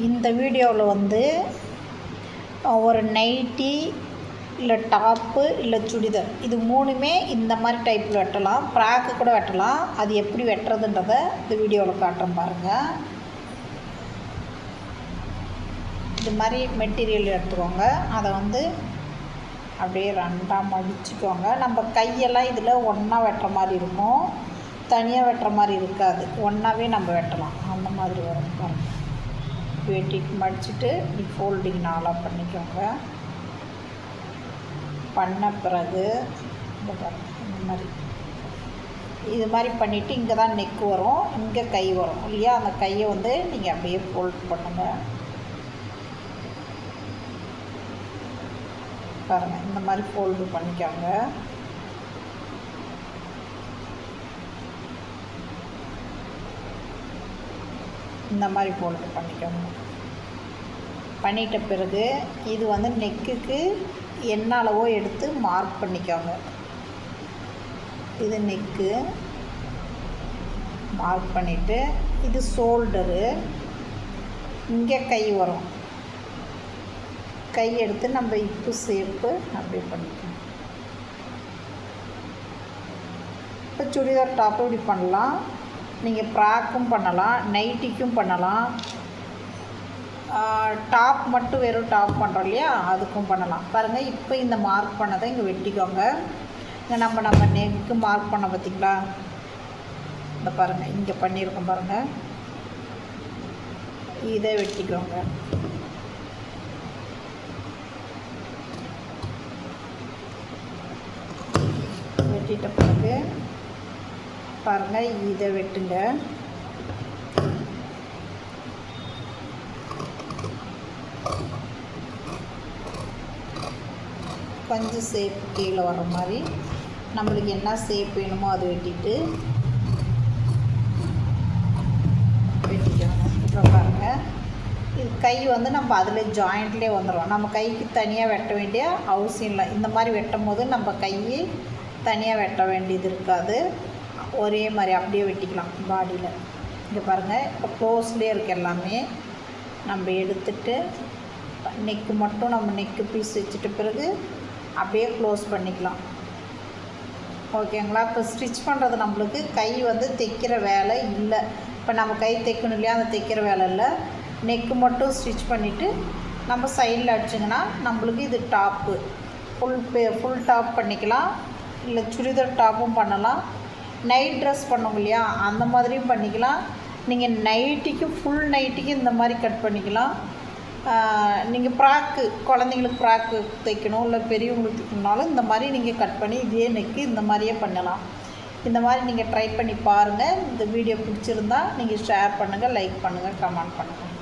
இந்த வீடியோவில் வந்து ஒரு நைட்டி இல்லை டாப்பு இல்லை சுடிதார் இது மூணுமே இந்த மாதிரி டைப்பில் வெட்டலாம். ஃப்ராக்கு கூட வெட்டலாம். அது எப்படி வெட்டுறதுன்றதை இந்த வீடியோவில் காட்டுறேன் பாருங்கள். இது மாதிரி மெட்டீரியல் எடுத்துக்கோங்க. அதை வந்து அப்படியே ரெண்டாக மடிச்சுக்கோங்க. நம்ம கையெல்லாம் இதில் ஒன்றா வெட்டுற மாதிரி இருக்கும், தனியாக வெட்டுற மாதிரி இருக்காது. ஒன்றாவே நம்ம வெட்டலாம். அந்த மாதிரி வரும் பாருங்கள். வெட்டிட்டு மடிச்சுட்டு இப்படி ஃபோல்டிங் நாளாக பண்ணிக்கோங்க. பண்ண பிறகு இந்த பாருங்கள், இந்த மாதிரி இது மாதிரி பண்ணிவிட்டு இங்கே தான் நெக்கு வரும், இங்கே கை வரும் இல்லையா? அந்த கையை வந்து நீங்கள் அப்படியே ஃபோல்ட் பண்ணுங்கள். பாருங்கள், இந்த மாதிரி ஃபோல்டு பண்ணிக்கோங்க. இந்த மாதிரி ஃபோல்டு பண்ணிக்கோங்க. பண்ணிட்ட பிறகு இது வந்து நெக்குக்கு என்ன அளவோ எடுத்து மார்க் பண்ணிக்கோங்க. இது நெக்கு மார்க் பண்ணிவிட்டு இது ஷோல்டரு, இங்கே கை வரும். கை எடுத்து நம்ம இப்பு ஷேப்பு அப்படி பண்ணிக்கணும். இப்போ சுடிதார் டாப்பு இப்படி பண்ணலாம். நீங்கள் ஃப்ராக்கும் பண்ணலாம், நைட்டிக்கும் பண்ணலாம், டாப் மட்டும் வெறும் டாப் பண்ணுறோம் இல்லையா, அதுக்கும் பண்ணலாம். பாருங்கள், இப்போ இந்த மார்க் பண்ணதை இங்கே வெட்டிக்கோங்க. இங்கே நம்ம நெக்கு மார்க் பண்ண பார்த்திங்களா? இந்த பாருங்கள், இங்கே பண்ணியிருக்கோம் பாருங்கள். இதை வெட்டிக்கோங்க. வெட்டிட்ட பிறகு பாருங்கள், இதை வெட்டுங்க. கொஞ்சம் ஷேப் கீழே வர மாதிரி நம்மளுக்கு என்ன ஷேப் வேணுமோ அது வெட்டிக்கணும். அப்புறம் பாருங்கள், இது கை வந்து நம்ம அதில் ஜாயிண்ட்லேயே வந்துடும். நம்ம கைக்கு தனியாக வெட்ட வேண்டிய அவசியம் இல்லை. இந்த மாதிரி வெட்டும் போது நம்ம கையை தனியாக வெட்ட வேண்டியது இருக்காது. ஒரே மாதிரி அப்படியே வெட்டிக்கலாம் பாடியில். இங்கே பாருங்கள், இப்போ க்ளோஸ்லேயே இருக்குது எல்லாமே. நம்ம எடுத்துட்டு நெக்கு மட்டும் நம்ம நெக்கு பீஸ் வச்சுட்ட பிறகு அப்படியே க்ளோஸ் பண்ணிக்கலாம். ஓகேங்களா? இப்போ ஸ்டிச் பண்ணுறது நம்மளுக்கு கை வந்து தைக்கிற வேலை இல்லை. இப்போ நம்ம கை தைக்கணும் இல்லையா, அந்த தைக்கிற வேலை இல்லை. நெக்கு மட்டும் ஸ்டிச் பண்ணிவிட்டு நம்ம சைடில் அடிச்சிங்கன்னா நம்மளுக்கு இது டாப்பு ஃபுல் டாப் பண்ணிக்கலாம். இல்லை சுடிதார் டாப்பும் பண்ணலாம். நைட் ட்ரெஸ் பண்ணோம் இல்லையா, அந்த மாதிரியும் பண்ணிக்கலாம். நீங்கள் நைட்டிக்கு ஃபுல் நைட்டிக்கு இந்த மாதிரி கட் பண்ணிக்கலாம். நீங்கள் ஃப்ராக்கு குழந்தைங்களுக்கு ஃப்ராக்கு தைக்கணும், இல்லை பெரியவங்களுக்கு தைக்கணுனாலும் இந்த மாதிரி நீங்கள் கட் பண்ணி இதே நெக்கு இந்த மாதிரியே பண்ணலாம். இந்த மாதிரி நீங்கள் ட்ரை பண்ணி பாருங்கள். இந்த வீடியோ பிடிச்சிருந்தா நீங்கள் ஷேர் பண்ணுங்கள், லைக் பண்ணுங்கள், கமெண்ட் பண்ணுங்கள்.